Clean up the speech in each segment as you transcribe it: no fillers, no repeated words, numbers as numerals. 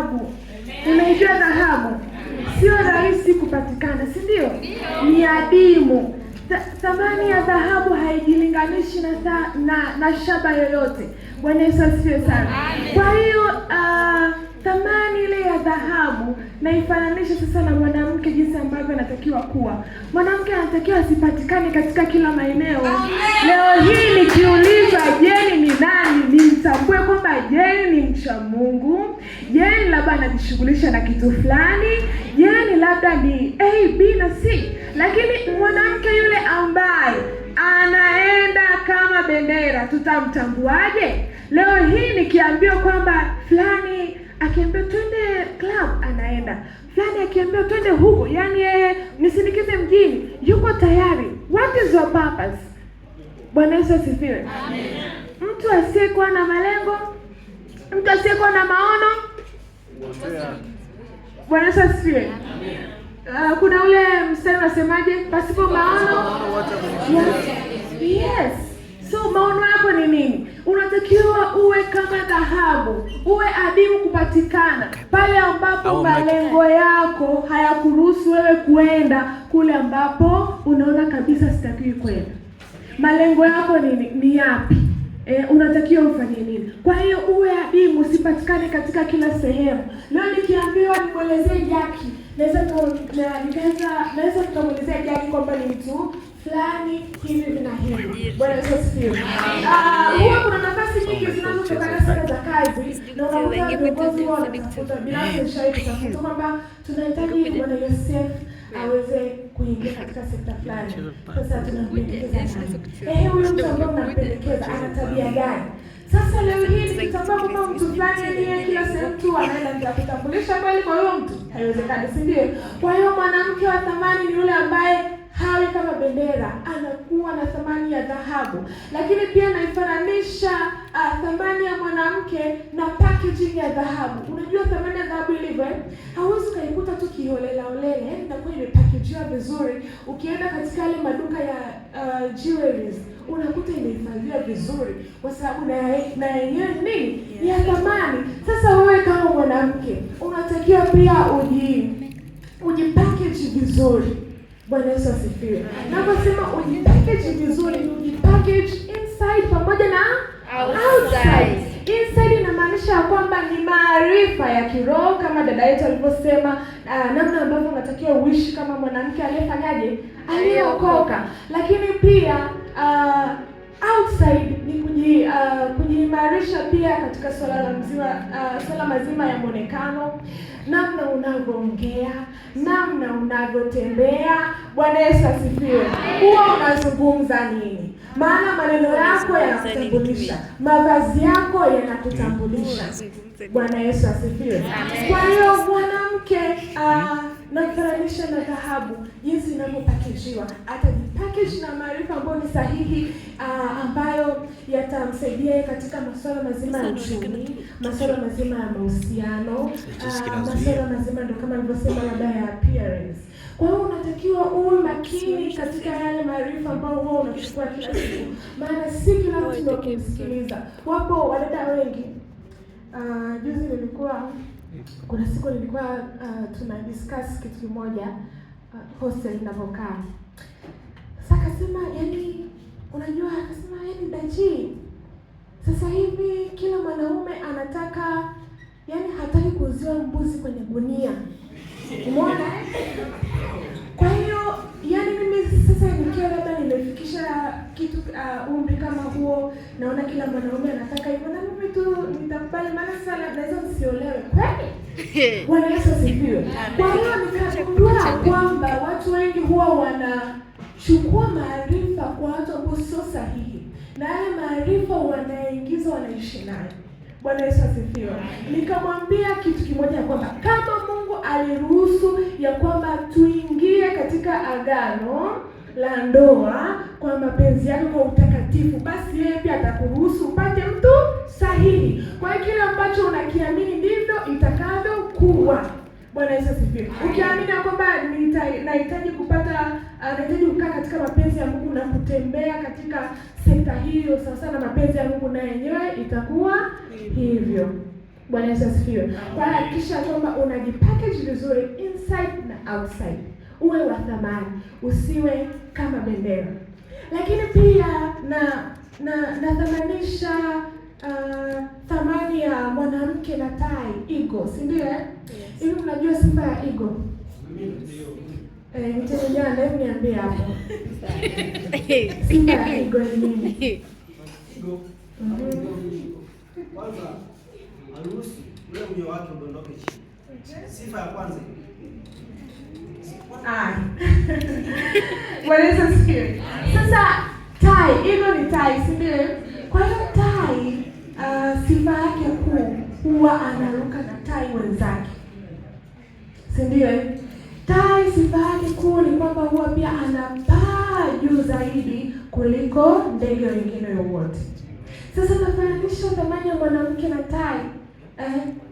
dhahabu. Unaijua dhahabu? Sio rahisi kupatikana, si ndio? Ni adimu. Thamani ya dhahabu haijilinganishi na shaba yoyote. Bwana Yesu asifiwe sana. Kwa hiyo thamani ile ya dhahabu naifananisha sasa na mwanamke, jinsi ambavyo anatakiwa kuwa. Mwanamke anatakiwa asipatikane katika kila maeneo. Leo hii nikiuliza Jeni ni nani, nimtambue kwamba Jeni ni mcha Mungu, Jeni labda anajishughulisha na kitu fulani, Jeni labda ni A, B na C. Lakini mwanamke yule ambaye anaenda kama bendera, tutamtambuaje? Leo hii nikiambiwa kwamba fulani akiambia twende club anaenda, fulani akiambia twende huko, yani yeye nisindikize mjini, yuko tayari. What is your purpose? Bwana Yesu asifiwe. Amen. Mtu asiyekuwa na malengo, mtu asiyekuwa na maono. Bwana Yesu asifiwe. Kuna ule mstari unasemaje? Pasipo maono. Yes. So maono yako ni nini? Unatakiwa uwe kama dhahabu, uwe adimu kupatikana pale ambapo malengo yako hayakuruhusu wewe kuenda kule ambapo unaona kabisa sitakiwi kwenda. Malengo yako ni yapi? Unatakiwa ufanye nini? Kwa hiyo uwe adimu, usipatikane katika kila sehemu. Leo nikiambiwa nimwelezee Jackie, naweza tukamwelezea Jackie kwamba ni mtu fulani hivi na hivi. Bwana Yesu asifiwe. Huwa kuna nafasi nyingi zinazotokana sana za kazi, na unakuta viongozi wanatafuta binafsi shauri kutafuta kwamba tunahitaji Bwana Yosef aweze kuingia katika sekta fulani. Sasa tunampendekeza nani? Huyo mtu ambaye unampendekeza ana tabia gani? Sasa leo hii nikitambua kwamba mtu fulani ndiye kila sehemu tu anaenda kutambulisha kweli kwa huyo mtu, haiwezekani, si ndio? Kwa hiyo mwanamke wa thamani ni yule ambaye hawi kama bendera, anakuwa na thamani ya dhahabu. Lakini pia naifananisha thamani ya mwanamke na packaging ya dhahabu. Unajua thamani ya dhahabu ilivyo? Hauwezi kuikuta tu kiholela holela, yani inakuwa imepackagewa vizuri. Ukienda katika yale maduka ya jewelries, unakuta imehifadhiwa vizuri kwa sababu na yenyewe nini? Ni ya thamani. Sasa wewe kama mwanamke unatakiwa pia ujipackage vizuri. Bwana Yesu asifiwe. Naposema ujipackage vizuri, ujipackage inside pamoja na outside. Inside inamaanisha kwamba ni maarifa ya kiroho kama dada yetu alivyosema, namna ambavyo unatakiwa uishi kama mwanamke aliyefanyaje? Aliyeokoka. Lakini pia outside ni kujiimarisha pia katika swala mazima ya muonekano, namna unavyoongea, namna unavyotembea. Bwana Yesu asifiwe. Huwa unazungumza nini? Maana maneno yako yanakutambulisha, mavazi yako yanakutambulisha. Bwana Yesu asifiwe. Kwa hiyo mwanamke nakufananisha na dhahabu, jinsi inavyopakejiwa. Atajipackage na maarifa ambayo ni sahihi, ambayo yatamsaidia katika masuala mazima ya uchumi, masuala mazima ya mahusiano, masuala mazima ndio kama nilivyosema labda ya appearance. Kwa hiyo unatakiwa uwe makini katika yale maarifa ambayo wewe unachukua kila siku. Maana si kila mtu ndio kumsikiliza. Wapo wadada wengi. Juzi kuna siku nilikuwa tuna discuss kitu kimoja hostel ninavyokaa. Sasa akasema unajua, akasema Daji, sasa hivi kila mwanaume anataka hataki kuuziwa mbuzi kwenye gunia. Umeona? Kwa hiyo mimi sasa nikiwa labda nimefikisha kitu umri kama huo, naona kila mwanaume anataka hivyo, na mimi tu nitakubali, maana sasa naweza nisiolewe. Kweli? Bwana Yesu asifiwe. Kwa hiyo nikagundua kwamba watu wengi huwa wanachukua maarifa kwa watu ambao sio sahihi, na yale maarifa wanaingiza, wanaishi nayo. Bwana Yesu asifiwe. Nikamwambia kitu kimoja kwamba kama Mungu aliruhusu ya kwamba tuingie katika agano la ndoa kwa mapenzi yake kwa utakatifu, basi yeye pia atakuruhusu upate mtu sahihi. Kwa hiyo kile ambacho unakiamini ndivyo itakavyokuwa. Bwana Yesu asifiwe. Ukiamini kwamba nahitaji kukaa katika mapenzi ya Mungu na kutembea katika sekta hiyo sawa sana mapenzi ya Mungu, na yenyewe itakuwa hivyo. Bwana Yesu asifiwe. Kwa hakikisha kwamba unajipackage vizuri inside na outside. Uwe wa thamani, usiwe kama bendera. Lakini pia na thamanisha thamani ya mwanamke na tai, ego, si ndio? Hivi mnajua sifa ya ego? Mtendea ndio niambie hapo. Sifa ya ego ni nini? Kwanza haruhusu ule mlio wake udondoke chini. Sifa ya kwanza. Bwana Yesu asifiwe. Sasa tai, ego ni tai, si ndio? Kwa hiyo tai sifa yake kuu huwa anaruka na tai wenzake. Si ndio? Tai sifa yake kuu ni kwamba huwa pia anapaa juu zaidi kuliko ndege wengine wote. Sasa nafananisha thamani ya mwanamke na tai.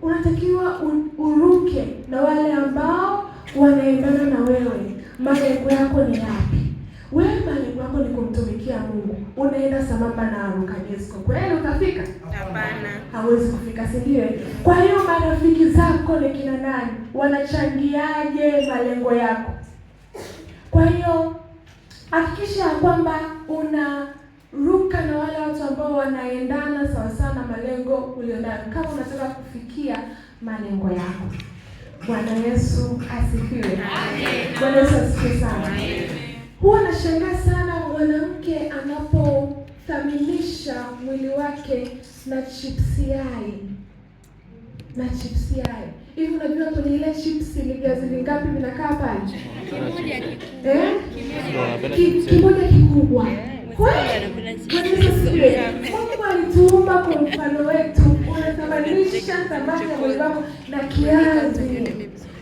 Unatakiwa uruke na wale ambao wanaendana na wewe. Malengo yako ni yapi? Wewe malengo yako ni kumtumikia Mungu. Unaenda sambamba na Rukajesco. Kweli utafika? Hapana. Hawezi kufika, si ndio? Kwa hiyo marafiki zako ni kina nani? Wanachangiaje malengo yako? Kwa hiyo hakikisha kwamba unaruka na wale watu ambao wanaendana sawa sawa na malengo ulionayo kama unataka kufikia malengo yako. Bwana Yesu asifiwe. Amen. Bwana Yesu asifiwe sana. Amen. Huwa nashangaa sana mwanamke anapothaminisha mwili wake na chipsi yai. Na chipsi yai. Hivi unajua kwenye ile chipsi ni viazi vingapi vinakaa pale? Kimoja kikubwa. Mungu alituumba kwa mfano wetu. Unathamanisha thamani ya mwili wako na kiazi.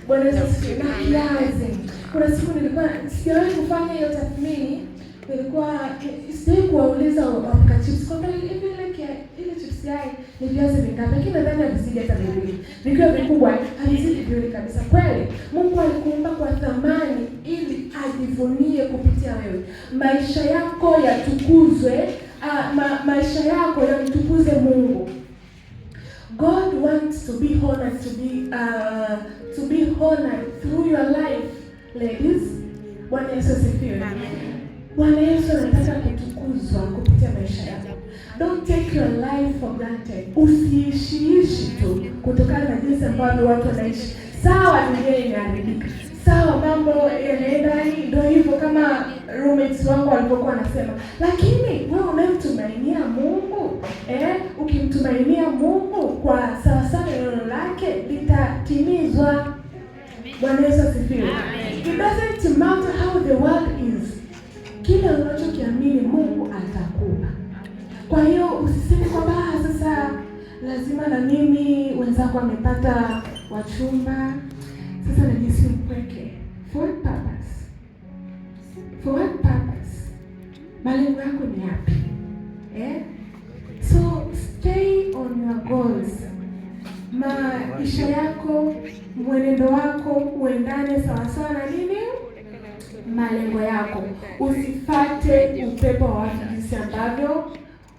Bwana Yesu asifiwe. Na kiazi. Kuna siku nilikuwa sijawahi kufanya hiyo tathmini. Sijawahi kuwauliza wapika chips kwamba ile chips yai ni viazi vingapi, lakini nadhani havizidi hata viwili. Vikiwa vikubwa havizidi viwili kabisa. Kweli Mungu alikuumba kwa thamani ili ajivunie kupitia wewe. Maisha yako yatukuzwe, maisha yako yamtukuze Mungu. God wants to be honored, to be honored through your life, ladies. Bwana Yesu asifiwe. Bwana Yesu anataka kutukuzwa kupitia maisha yako. Don't take your life for granted. Usiishi tu kutokana na jinsi ambavyo watu wanaishi. Sawa, dunia imeharibika. Sawa, mambo yanaenda ndio hivyo kama roommates wangu walivyokuwa wanasema. Lakini wewe unamtumainia Mungu, ukimtumainia Mungu kwa sawa sawa neno lake litatimizwa. Bwana Yesu asifiwe. It doesn't matter how the world is. Kile unachokiamini Mungu atakupa. Kwa hiyo usiseme kwamba sasa lazima na mimi wenzako wamepata wachumba, sasa najisi mpweke. For what purpose? For what purpose? Malengo yako ni yapi? So stay on your goals. Maisha yako, mwenendo wako uendane sawa sawa na nini? Malengo yako. Usifate upepo wa watu jinsi ambavyo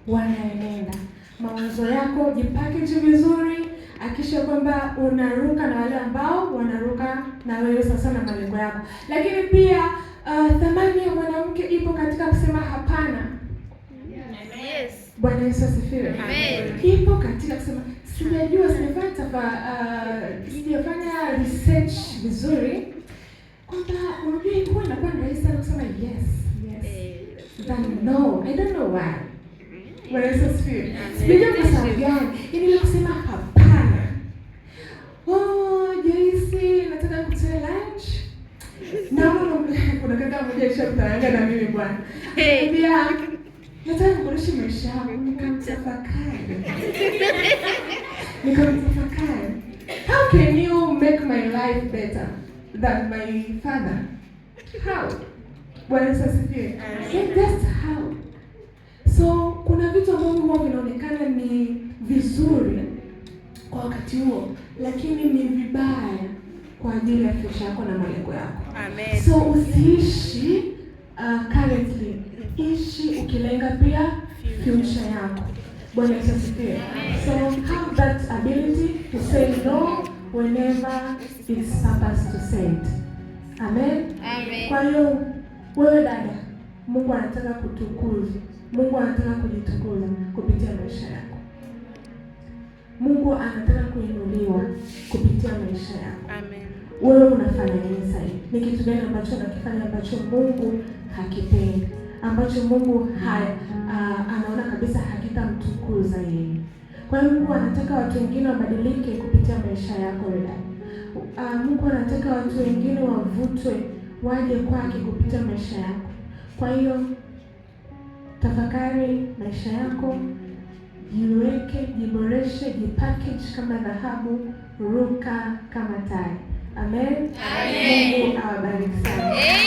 wanaenenda. Mawazo yako jipackage vizuri, hakikisha kwamba unaruka na wale ambao wanaruka na wewe sasa na malengo yako. Lakini pia thamani ya mwanamke ipo katika kusema hapana. Yes. Bwana Yesu asifiwe. Amen. Ipo katika kusema sijafanya research vizuri kwamba unajua huwa inakuwa rahisi sana kusema yes. Then no, I don't know why. Bwana Yesu asifiwe. Sijui kwa sababu gani. Ili kusema hapana. Joyce, nataka kutoa lunch. Na kuna kaka mmoja alishakutana na mimi bwana. Pia nataka kuishi maisha yangu nikamtafakari. How can you make my life better than my father? How? Bwana Yesu asifiwe. Just how? So kuna vitu ambavyo huwa vinaonekana ni vizuri kwa wakati huo, lakini ni vibaya kwa ajili ya future yako na malengo yako. Amen. So usiishi currently, ishi ukilenga pia future yako. Bwana Yesu asifiwe. So have that ability to say no whenever it's supposed to say it. Amen. Amen. Kwa hiyo wewe dada, Mungu anataka kutukuza. Mungu anataka kujitukuza kupitia maisha yako. Mungu anataka kuinuliwa kupitia maisha yako. Amen. Wewe unafanya nini sasa? Ni kitu gani ambacho unakifanya ambacho Mungu hakipendi? Ambacho Mungu anaona kabisa hakitamtukuza yeye. Kwa hiyo Mungu anataka watu wengine wabadilike kupitia maisha yako wewe. Mungu anataka watu wengine wavutwe waje kwake kupitia maisha yako. Kwa hiyo tafakari maisha yako, jiweke, jiboreshe, jipackage kama dhahabu, ruka kama tai. Amen. Amen. Mungu awabariki sana. Amen.